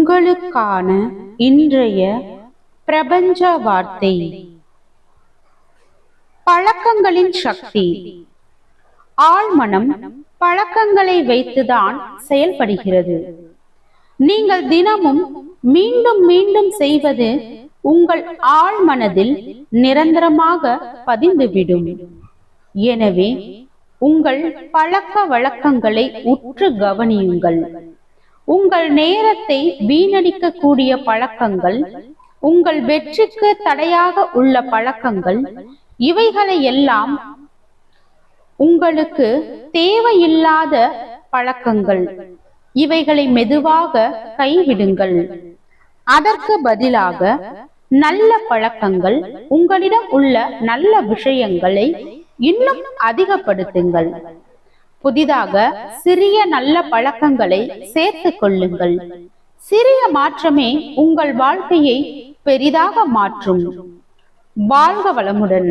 உங்களுக்கான இன்றைய பிரபஞ்ச வார்த்தை. பழக்கங்களின் சக்தி. ஆழ்மனம் பழக்கங்களை வைத்துதான் செயல்படுகிறது. நீங்கள் தினமும் மீண்டும் மீண்டும் செய்வது உங்கள் ஆழ்மனதில் நிரந்தரமாக பதிந்துவிடும். எனவே உங்கள் பழக்க வழக்கங்களை உற்று கவனியுங்கள். உங்கள் நேரத்தை வீணடிக்கக்கூடிய பழக்கங்கள், உங்கள் வெற்றிக்கு தடையாக உள்ள பழக்கங்கள், இவைகளை எல்லாம் உங்களுக்கு தேவையில்லாத பழக்கங்கள். இவைகளை மெதுவாக கைவிடுங்கள். அதற்கு பதிலாக நல்ல பழக்கங்கள், உங்களிடம் உள்ள நல்ல விஷயங்களை இன்னும் அதிகப்படுத்துங்கள். புதிதாக சிறிய நல்ல பழக்கங்களை சேர்த்து கொள்ளுங்கள். சிறிய மாற்றமே உங்கள் வாழ்க்கையை பெரிதாக மாற்றும். வாழ்க வளமுடன்.